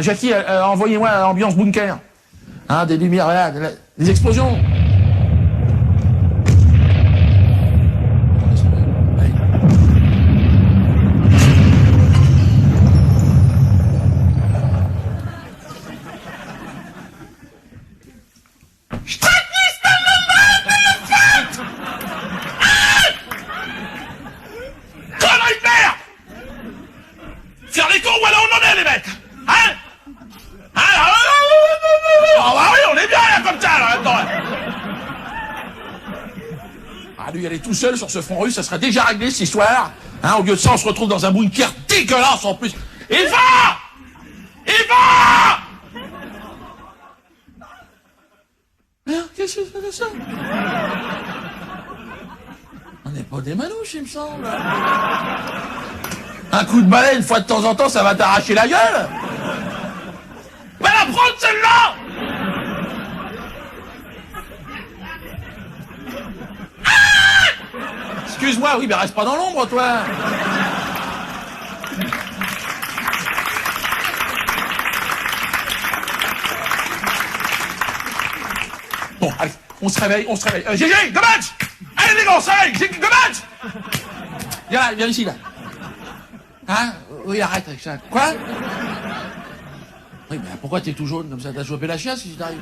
Jackie, envoyez-moi ambiance bunker. Hein, des lumières, voilà, des explosions. Faire les cons, voilà où on en est, les mecs. Hein? Ah bah oui, on est bien là comme ça, là, attends. Ah, lui, aller tout seul sur ce front russe, ça serait déjà réglé cette histoire. Hein, au lieu de ça, on se retrouve dans un bunker dégueulasse en plus. Il va! Il va! Merde, qu'est-ce que c'est ça? On n'est pas des manouches, il me semble. Un coup de balai, une fois de temps en temps, ça va t'arracher la gueule. Va la prendre, celle-là! Excuse-moi, oui, mais reste pas dans l'ombre, toi. Bon, allez, on se réveille. GG, Gomez! Allez, les gars, on se réveille! Gomez! Viens là, viens ici, là. Hein? Oui, arrête avec ça. Quoi? Oui, mais pourquoi t'es tout jaune comme ça? T'as chopé la chiasse si t'arrives?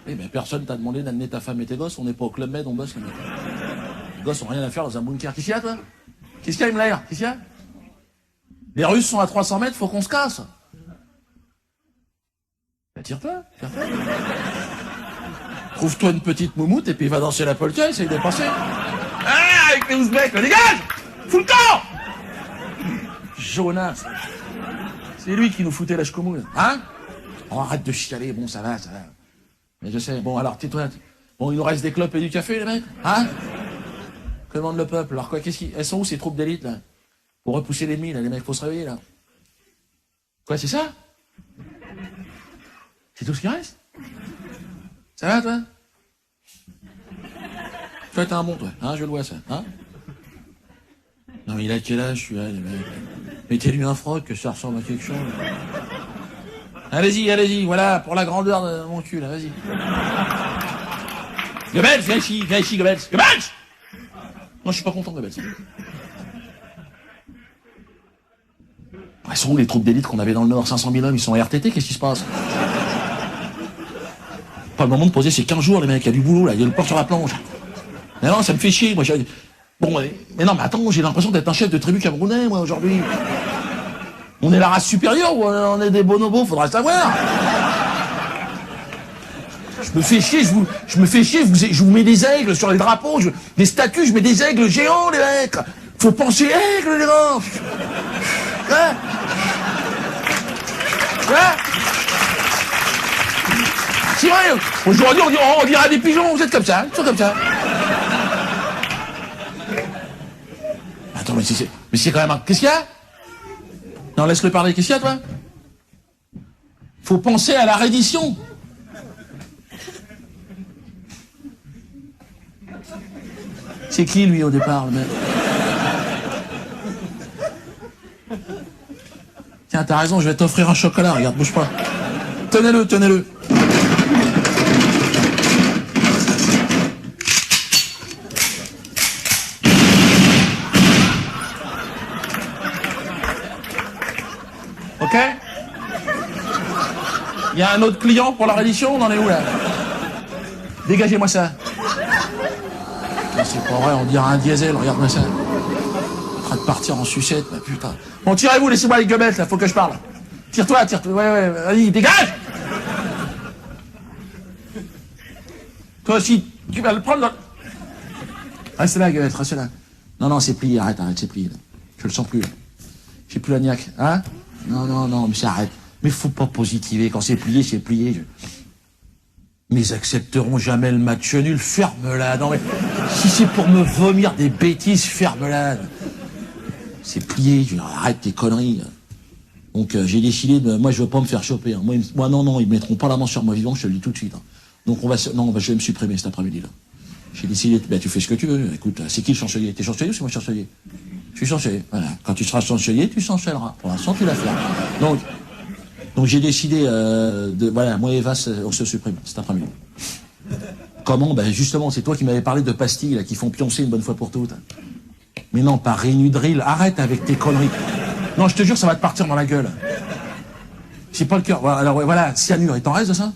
Oui, mais personne t'a demandé d'amener ta femme et tes gosses. On n'est pas au Club Med, on bosse, les mecs. Les gosses ont rien à faire dans un bunker. Qu'est-ce qu'il y a, toi? Qu'est-ce qu'il y a, Himmler? Qu'est-ce qu'il y a? Les Russes sont à 300 mètres, faut qu'on se casse. Bah, tire-toi. Trouve-toi une petite moumoute et puis va danser la polka, essaye de passer. Ah, avec les Ouzbeks, dégage! Fous le camp! Jonas. C'est lui qui nous foutait la ch'comoule. Hein? Oh, arrête de chialer, bon, ça va. Mais je sais, bon, alors, tais-toi. Bon, il nous reste des clopes et du café, les mecs? Hein? Que demande le peuple? Alors quoi, elles sont où, ces troupes d'élite, là? Pour repousser l'ennemi, là, les mecs, faut se réveiller, là. Quoi, c'est ça? C'est tout ce qui reste? Ça va, toi? Toi, t'es un bon, toi, hein, je le vois, ça, hein? Non, mais il a quel âge, celui-là, les mecs? Mettez-lui un froc, que ça ressemble à quelque chose. Allez-y, voilà, pour la grandeur de mon cul, là, vas-y. Goebbels, viens ici, Goebbels. Gomez! Non, je suis pas content, Goebbels. Elles sont où les troupes d'élite qu'on avait dans le Nord? 500 000 hommes, ils sont en RTT, qu'est-ce qui se passe? Pas le moment de poser, c'est 15 jours, les mecs, il y a du boulot, là, il y a le port sur la planche. Mais non, ça me fait chier, moi, Bon, mais non, mais attends, j'ai l'impression d'être un chef de tribu camerounais, moi, aujourd'hui. On est la race supérieure ou on est des bonobos, faudra le savoir. Je me fais chier, je vous mets des aigles sur les drapeaux, des statues, je mets des aigles géants, les mecs. Faut penser aigle, les gars. Hein? Hein? C'est vrai, aujourd'hui on dira des pigeons, vous êtes comme ça, toujours comme ça. Attends, mais c'est quand même un... Qu'est-ce qu'il y a? Non, laisse-le parler, qu'est-ce qu'il y a, toi? Faut penser à la reddition. C'est qui, lui, au départ, le mec? Tiens, t'as raison, je vais t'offrir un chocolat, regarde, bouge pas. Tenez-le. Ok? Il y a un autre client pour la reddition, on en est où, là? Dégagez-moi ça. C'est pas vrai, on dirait un diesel, regarde-moi ça. En train de partir en sucette, bah putain. Bon, tirez-vous, laissez-moi les Goebbels, là, faut que je parle. Tire-toi, ouais, vas-y, dégage! Toi aussi, tu vas le prendre dans... Reste là, Goebbels, reste là. Non, c'est plié, arrête, c'est plié, là. Je le sens plus, là. J'ai plus la niaque, hein? Non, mais ça arrête. Mais faut pas positiver, quand c'est plié, c'est plié. Mais ils accepteront jamais le match nul, ferme-la. Non mais, si c'est pour me vomir des bêtises, ferme-la. C'est plié, arrête tes conneries. Donc j'ai décidé de... Moi je veux pas me faire choper. Hein. Moi non, ils mettront pas la main sur moi vivant, je te le dis tout de suite. Hein. Donc je vais me supprimer cet après-midi là. J'ai décidé, tu fais ce que tu veux. Écoute, c'est qui le chancelier? T'es chancelier ou c'est moi le chancelier? Je suis chancelier. Voilà. Quand tu seras chancelier, tu chancelleras. Pour l'instant, tu l'as fait. Donc, Donc j'ai décidé voilà, moi et Eva, on se supprime cet après-midi. Comment? Ben justement, c'est toi qui m'avais parlé de pastilles là, qui font pioncer une bonne fois pour toutes. Mais non, pas Rénudril, arrête avec tes conneries. Non, je te jure, ça va te partir dans la gueule. J'ai pas le cœur. Voilà, alors voilà, cyanure, il t'en reste de ça?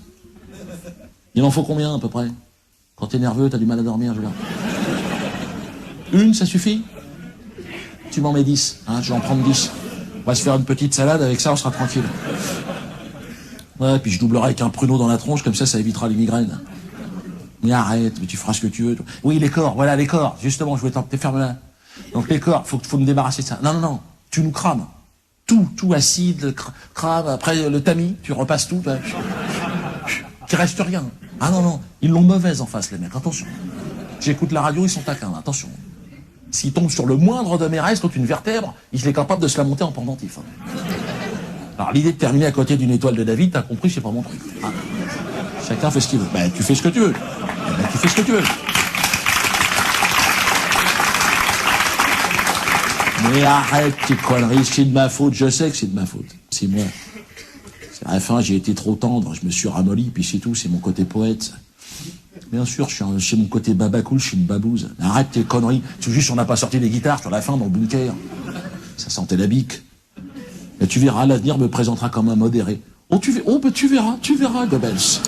Il en faut combien à peu près? Quand t'es nerveux, t'as du mal à dormir, je veux dire. Une, ça suffit? Tu m'en mets 10, hein, je vais en prendre 10. On va se faire une petite salade, avec ça on sera tranquille. Ouais, puis je doublerai avec un pruneau dans la tronche, comme ça évitera les migraines. Mais arrête, mais tu feras ce que tu veux. Oui, les corps, voilà, les corps, justement, je voulais t'en fermer là. Donc les corps, faut me débarrasser de ça. Non, non, non, tu nous crames. Tout acide, crame, après le tamis, tu repasses tout. Ben, qu'il reste rien. Ah non, non, ils l'ont mauvaise en face, les mecs, attention. J'écoute la radio, ils sont taquins, là, attention. S'ils tombent sur le moindre de mes restes, contre une vertèbre, il est capable de se la monter en pendentif. Alors l'idée de terminer à côté d'une étoile de David, t'as compris, c'est pas mon truc. Ah. Chacun fait ce qu'il veut. Ben, tu fais ce que tu veux. Ben, tu fais ce que tu veux. Mais arrête tes conneries, c'est de ma faute, je sais que c'est de ma faute. C'est moi. À la fin, j'ai été trop tendre, je me suis ramolli, puis c'est tout, c'est mon côté poète. Bien sûr, chez mon côté babacool, je suis une babouze. Arrête tes conneries. C'est juste qu'on n'a pas sorti les guitares sur la fin dans le bunker. Ça sentait la bique. Et tu verras, l'avenir me présentera comme un modéré. Oh, tu verras, Goebbels.